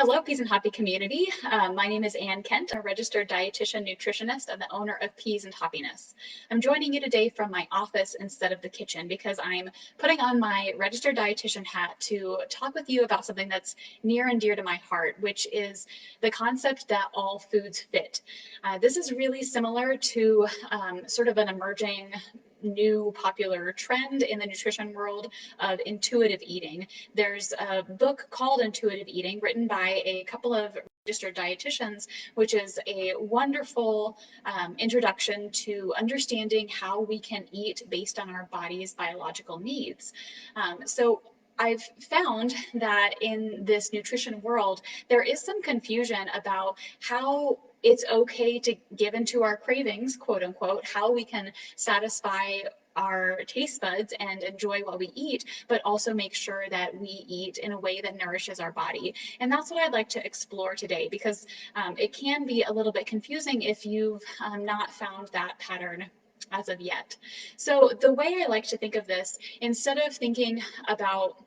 Hello, Peas and Hoppy community. My name is Ann Kent, a registered dietitian nutritionist and the owner of Peas and Hoppiness. I'm joining you today from my office instead of the kitchen because I'm putting on my registered dietitian hat to talk with you about something that's near and dear to my heart, which is the concept that all foods fit. This is really similar to sort of an emerging new popular trend in the nutrition world of intuitive eating. There's a book called Intuitive Eating written by a couple of registered dietitians, which is a wonderful introduction to understanding how we can eat based on our body's biological needs. So I've found that in this nutrition world, there is some confusion about how it's okay to give into our cravings, quote unquote, how we can satisfy our taste buds and enjoy what we eat, but also make sure that we eat in a way that nourishes our body. And that's what I'd like to explore today, because it can be a little bit confusing if you've not found that pattern as of yet. So the way I like to think of this, instead of thinking about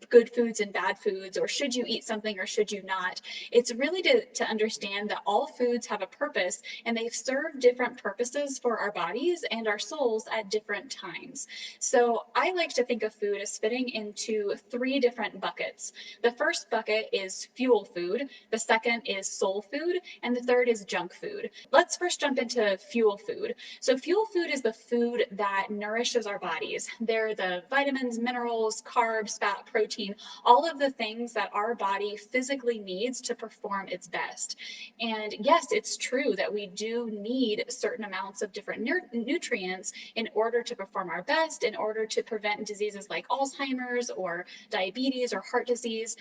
good foods and bad foods, or should you eat something or should you not, it's really to understand that all foods have a purpose and they serve different purposes for our bodies and our souls at different times. So I like to think of food as fitting into three different buckets. The first bucket is fuel food, the second is soul food, and the third is junk food. Let's first jump into fuel food. So fuel food is the food that nourishes our bodies. They're the vitamins, minerals, carbs, fat, protein, all of the things that our body physically needs to perform its best. And yes, it's true that we do need certain amounts of different nutrients in order to perform our best, in order to prevent diseases like Alzheimer's or diabetes or heart disease.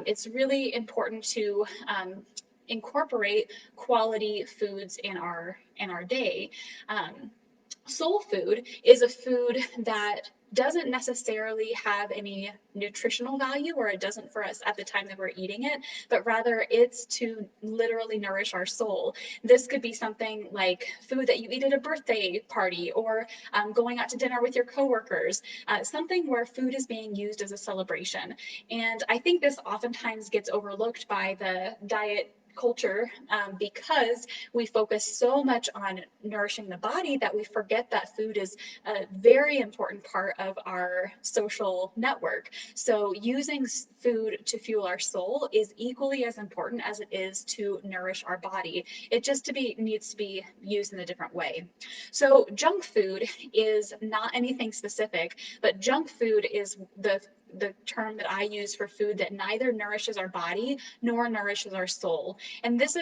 It's really important to incorporate quality foods in our day. Soul food is a food that doesn't necessarily have any nutritional value, or it doesn't for us at the time that we're eating it, but rather it's to literally nourish our soul. This could be something like food that you eat at a birthday party, or going out to dinner with your coworkers, something where food is being used as a celebration. And I think this oftentimes gets overlooked by the diet culture because we focus so much on nourishing the body that we forget that food is a very important part of our social network. So using food to fuel our soul is equally as important as it is to nourish our body. It just needs to be used in a different way. So junk food is not anything specific, but junk food is the term that I use for food that neither nourishes our body nor nourishes our soul. And this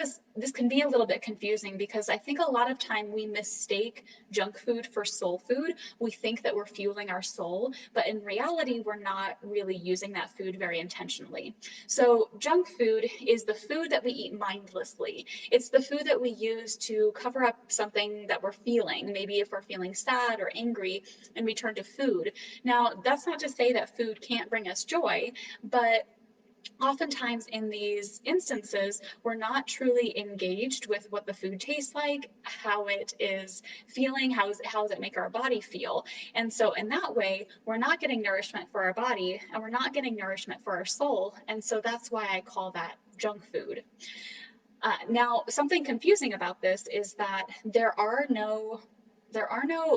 can be a little bit confusing because I think a lot of time we mistake junk food for soul food. We think that we're fueling our soul, but in reality, we're not really using that food very intentionally. So junk food is the food that we eat mindlessly. It's the food that we use to cover up something that we're feeling. Maybe if we're feeling sad or angry and we turn to food. Now, that's not to say that food can't bring us joy, but oftentimes in these instances, we're not truly engaged with what the food tastes like, how it is feeling, how does it make our body feel. And so in that way, we're not getting nourishment for our body and we're not getting nourishment for our soul. And so that's why I call that junk food. Now, something confusing about this is that there are no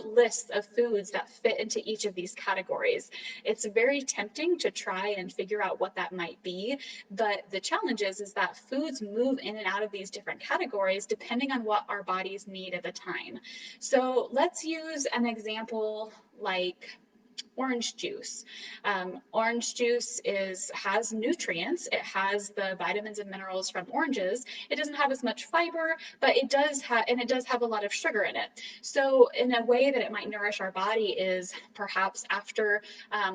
lists of foods that fit into each of these categories. It's very tempting to try and figure out what that might be, but the challenge is that foods move in and out of these different categories depending on what our bodies need at the time. So let's use an example like orange juice. Orange juice has nutrients. It has the vitamins and minerals from oranges. It doesn't have as much fiber, but it does have a lot of sugar in it. So in a way that it might nourish our body is perhaps after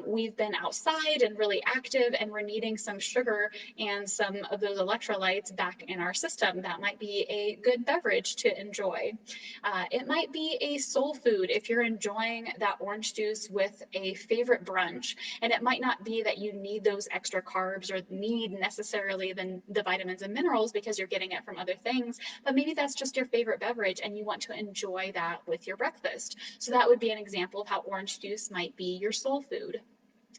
we've been outside and really active and we're needing some sugar and some of those electrolytes back in our system. That might be a good beverage to enjoy. It might be a soul food if you're enjoying that orange juice with a favorite brunch, and it might not be that you need those extra carbs or need necessarily the vitamins and minerals because you're getting it from other things, but maybe that's just your favorite beverage and you want to enjoy that with your breakfast. So that would be an example of how orange juice might be your soul food.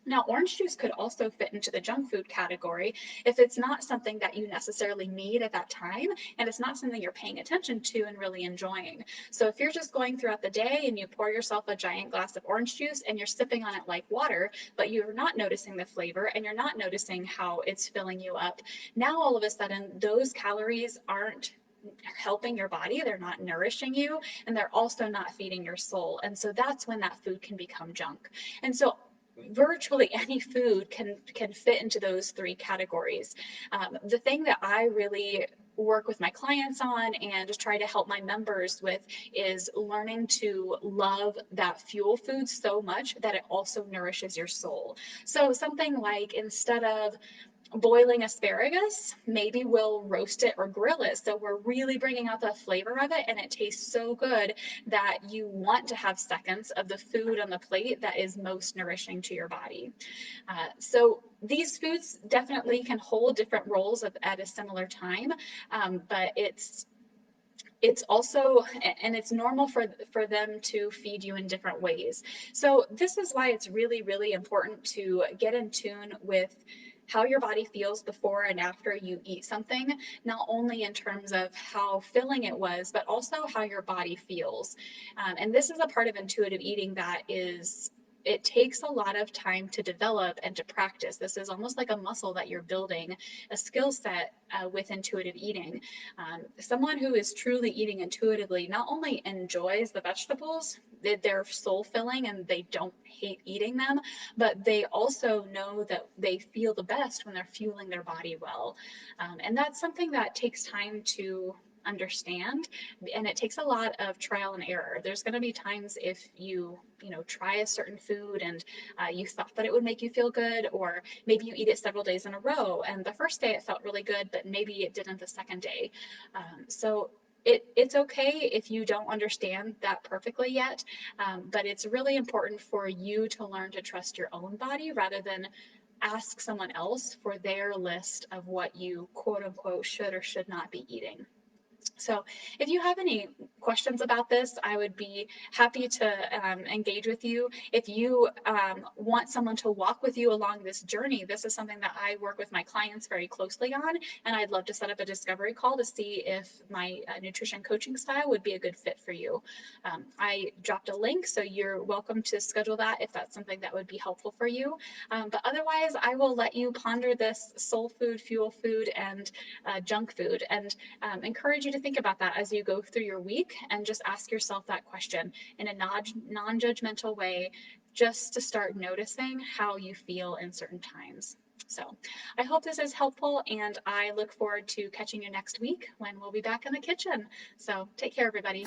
Now, orange juice could also fit into the junk food category if it's not something that you necessarily need at that time and it's not something you're paying attention to and really enjoying. So, if you're just going throughout the day and you pour yourself a giant glass of orange juice and you're sipping on it like water, but you're not noticing the flavor and you're not noticing how it's filling you up, now all of a sudden those calories aren't helping your body, they're not nourishing you, and they're also not feeding your soul. And so that's when that food can become junk. And so virtually any food can fit into those three categories. The thing that I really work with my clients on and just try to help my members with is learning to love that fuel food so much that it also nourishes your soul. So something like, instead of boiling asparagus, maybe we'll roast it or grill it. So we're really bringing out the flavor of it, and it tastes so good that you want to have seconds of the food on the plate that is most nourishing to your body. So these foods definitely can hold different roles at a similar time, but it's also, and it's normal for them to feed you in different ways. So this is why it's really important to get in tune with how your body feels before and after you eat something, not only in terms of how filling it was, but also how your body feels. And this is a part of intuitive eating that is, it takes a lot of time to develop and to practice. This is almost like a muscle that you're building, a skill set with intuitive eating. Someone who is truly eating intuitively not only enjoys the vegetables, they're soul filling and they don't hate eating them, but they also know that they feel the best when they're fueling their body well. And that's something that takes time to understand, and it takes a lot of trial and error. There's going to be times if you try a certain food and you thought that it would make you feel good, or maybe you eat it several days in a row and the first day it felt really good but maybe it didn't the second day. So it's okay if you don't understand that perfectly yet, but it's really important for you to learn to trust your own body rather than ask someone else for their list of what you quote unquote should or should not be eating. So if you have any questions about this, I would be happy to engage with you. If you want someone to walk with you along this journey, this is something that I work with my clients very closely on, and I'd love to set up a discovery call to see if my nutrition coaching style would be a good fit for you. I dropped a link, so you're welcome to schedule that if that's something that would be helpful for you. But otherwise, I will let you ponder this soul food, fuel food, and junk food, and encourage you to think about that as you go through your week, and just ask yourself that question in a non-judgmental way, just to start noticing how you feel in certain times. So I hope this is helpful, and I look forward to catching you next week when we'll be back in the kitchen. So take care, everybody.